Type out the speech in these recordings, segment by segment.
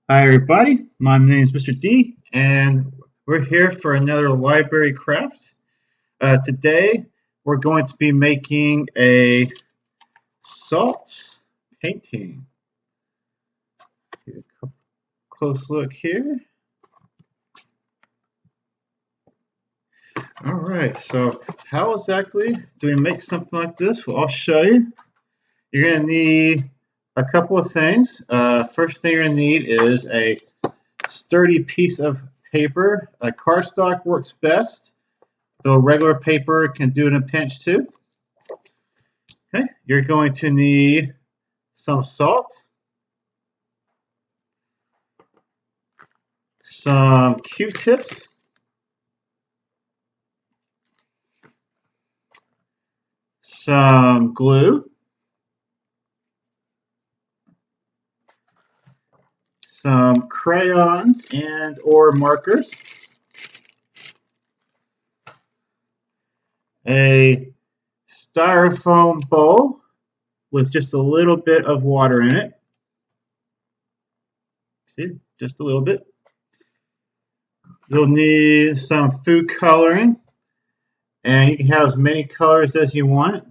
Hi everybody, my name is Mr. D and we're here for another library craft. Today we're going to be making a salt painting. Get a close look here. Alright, so how exactly do we make something like this? Well, I'll show you. You're going to need a couple of things. First thing you're going to need is a sturdy piece of paper. Cardstock works best, though regular paper can do it in a pinch too. Okay, you're going to need some salt, some Q-tips, some glue, some crayons and or markers, a styrofoam bowl with just a little bit of water in it. See, just a little bit. You'll need some food coloring, and you can have as many colors as you want.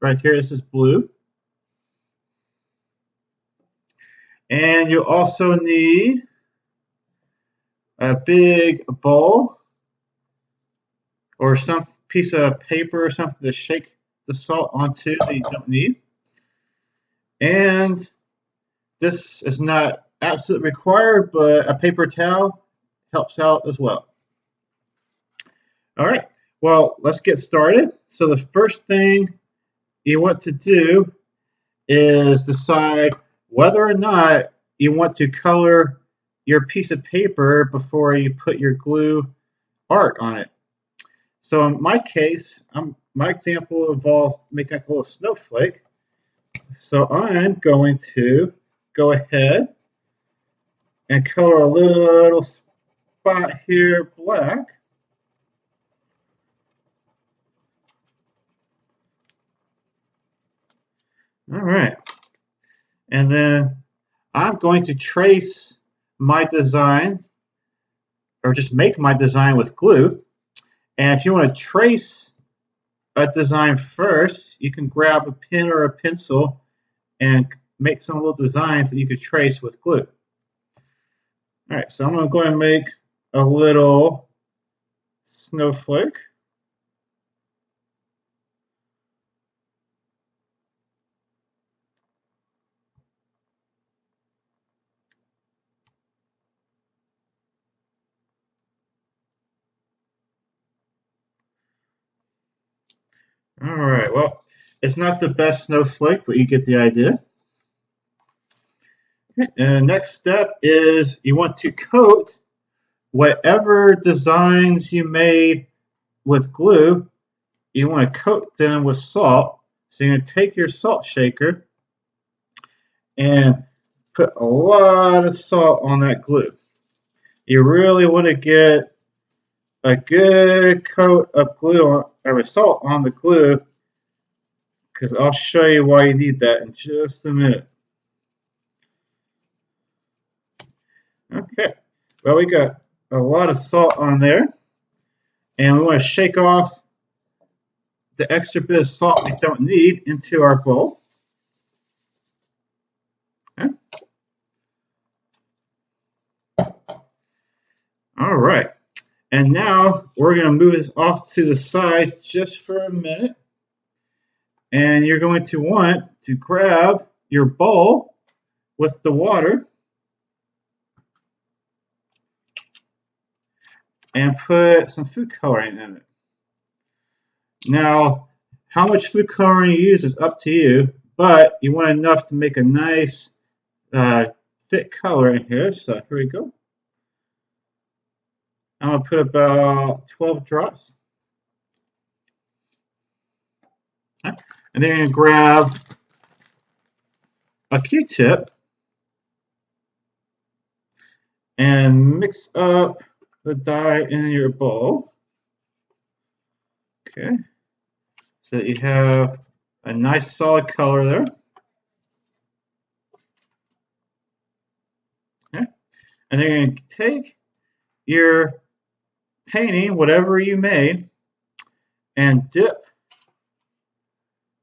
Right here, this is blue. And you'll also need a big bowl or some piece of paper or something to shake the salt onto that you don't need. And this is not absolutely required, but a paper towel helps out as well. All right, well, let's get started. So the first thing you want to do is decide whether or not you want to color your piece of paper before you put your glue art on it. So in my case, my example involves making a little snowflake. So I'm going to go ahead and color a little spot here black. All right. And then I'm going to trace my design, or just make my design with glue. And if you want to trace a design first, you can grab a pen or a pencil and make some little designs that you could trace with glue. All right, so I'm going to make a little snowflake. All right, well, it's not the best snowflake, but you get the idea. Okay, and the next step is you want to coat whatever designs you made with glue, you want to coat them with salt. So you're going to take your salt shaker and put a lot of salt on that glue. You really want to get a good coat of glue or salt on the glue, because I'll show you why you need that in just a minute. Okay, well, we got a lot of salt on there, and we want to shake off the extra bit of salt we don't need into our bowl. Okay. All right, and now we're going to move this off to the side just for a minute, and you're going to want to grab your bowl with the water and put some food coloring in it. Now, how much food coloring you use is up to you, but you want enough to make a nice thick color in here. So here we go. I'm going to put about 12 drops. Okay. And then you're going to grab a Q-tip and mix up the dye in your bowl. Okay. So that you have a nice solid color there. Okay. And then you're going to take your painting, whatever you made, and dip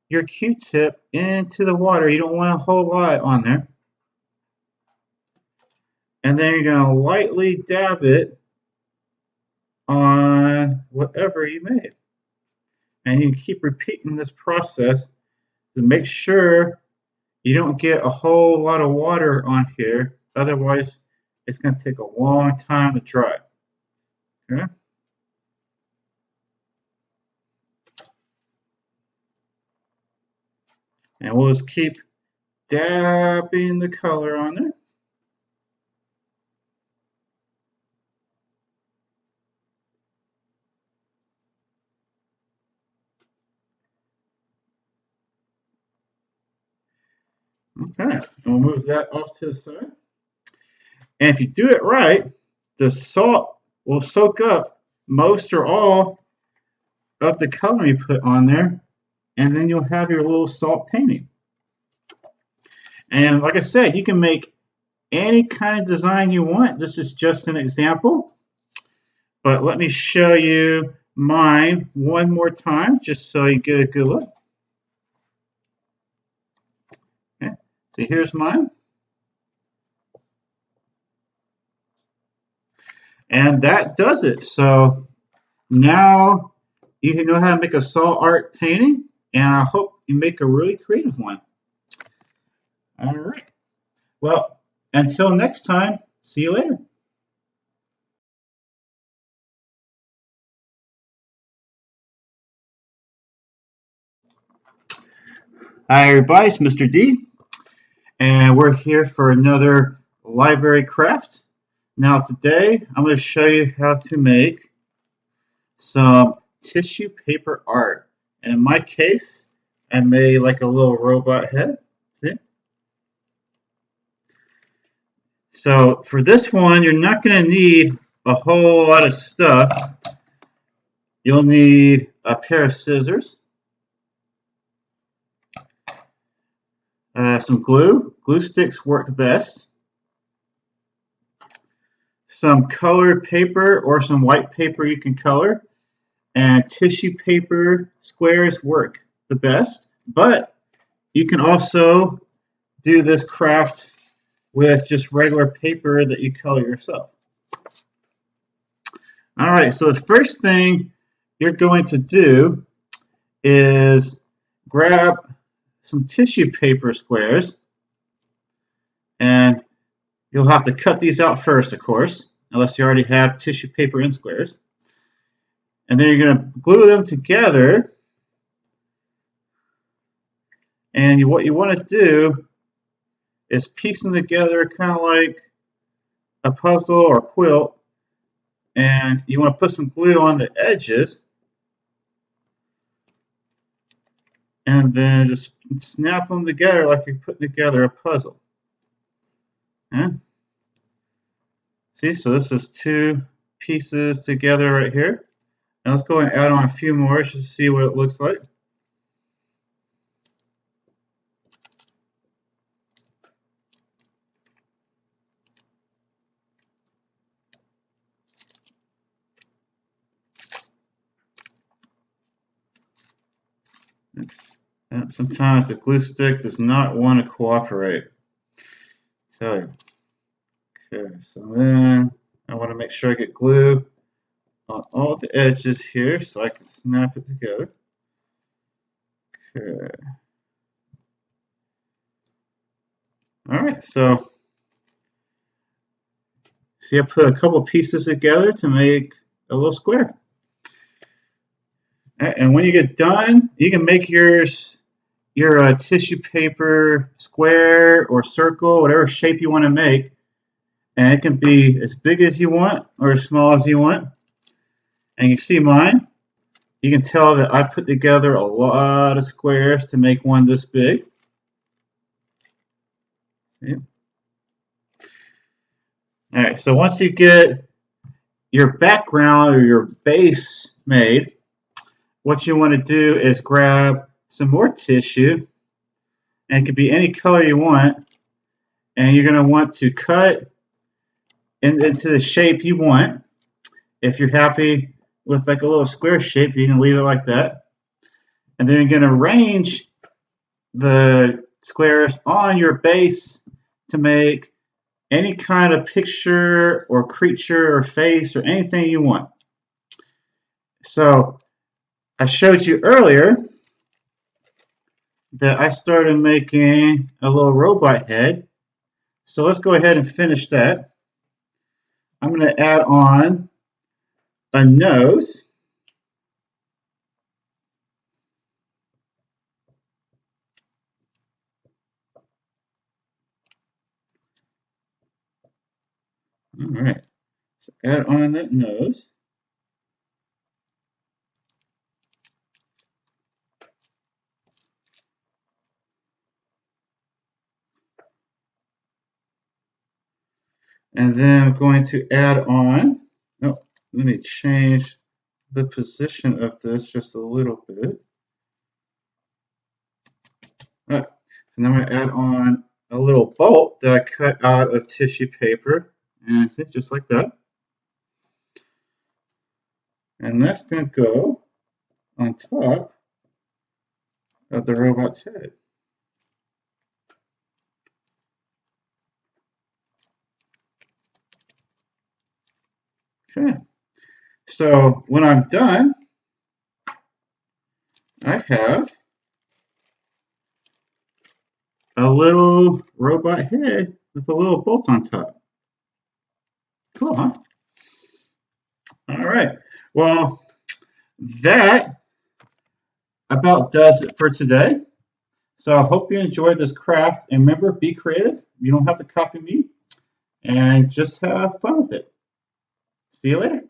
your Q-tip into the water. You don't want a whole lot on there. And then you're going to lightly dab it on whatever you made. And you can keep repeating this process to make sure you don't get a whole lot of water on here. Otherwise, it's going to take a long time to dry. Okay? And we'll just keep dabbing the color on there. Okay, we'll move that off to the side. And if you do it right, the salt will soak up most or all of the color you put on there, and then you'll have your little salt painting. And like I said, you can make any kind of design you want. This is just an example, but let me show you mine one more time just so you get a good look. Okay, so here's mine. And that does it. So now you know how to make a salt art painting, and I hope you make a really creative one. All right. Well, until next time, see you later. Hi, everybody. It's Mr. D, and we're here for another library craft. Now, today, I'm going to show you how to make some tissue paper art. And in my case, I made like a little robot head. See? So for this one, you're not going to need a whole lot of stuff. You'll need a pair of scissors, some glue. Glue sticks work best. Some colored paper or some white paper you can color. And tissue paper squares work the best. But you can also do this craft with just regular paper that you color yourself. All right, so the first thing you're going to do is grab some tissue paper squares, and you'll have to cut these out first, of course, unless you already have tissue paper in squares. And then you're going to glue them together, and what you want to do is piece them together kind of like a puzzle or quilt, and you want to put some glue on the edges, and then just snap them together like you're putting together a puzzle. Okay? See, so this is two pieces together right here. Now let's go and add on a few more just to see what it looks like. And sometimes the glue stick does not want to cooperate. I tell you. Okay, so then I want to make sure I get glue on all the edges here so I can snap it together. Okay. All right, so see, I put a couple pieces together to make a little square. And when you get done, you can make your tissue paper square or circle, whatever shape you want to make. And it can be as big as you want or as small as you want. And you see mine. You can tell that I put together a lot of squares to make one this big. See? All right, so once you get your background or your base made, what you want to do is grab some more tissue, and it could be any color you want, and you're going to want to cut into the shape you want. If you're happy with like a little square shape, you can leave it like that. And then you're going to arrange the squares on your base to make any kind of picture or creature or face or anything you want. So I showed you earlier that I started making a little robot head. So let's go ahead and finish that. I'm going to add on a nose. All right, so add on that nose. And then I'm going to add on, oh, let me change the position of this just a little bit. All right, so now I'm going to add on a little bolt that I cut out of tissue paper, and it's just like that. And that's going to go on top of the robot's head. Okay, so when I'm done, I have a little robot head with a little bolt on top. Cool, huh? All right. Well, that about does it for today. So I hope you enjoyed this craft. And remember, be creative. You don't have to copy me. And just have fun with it. See you later.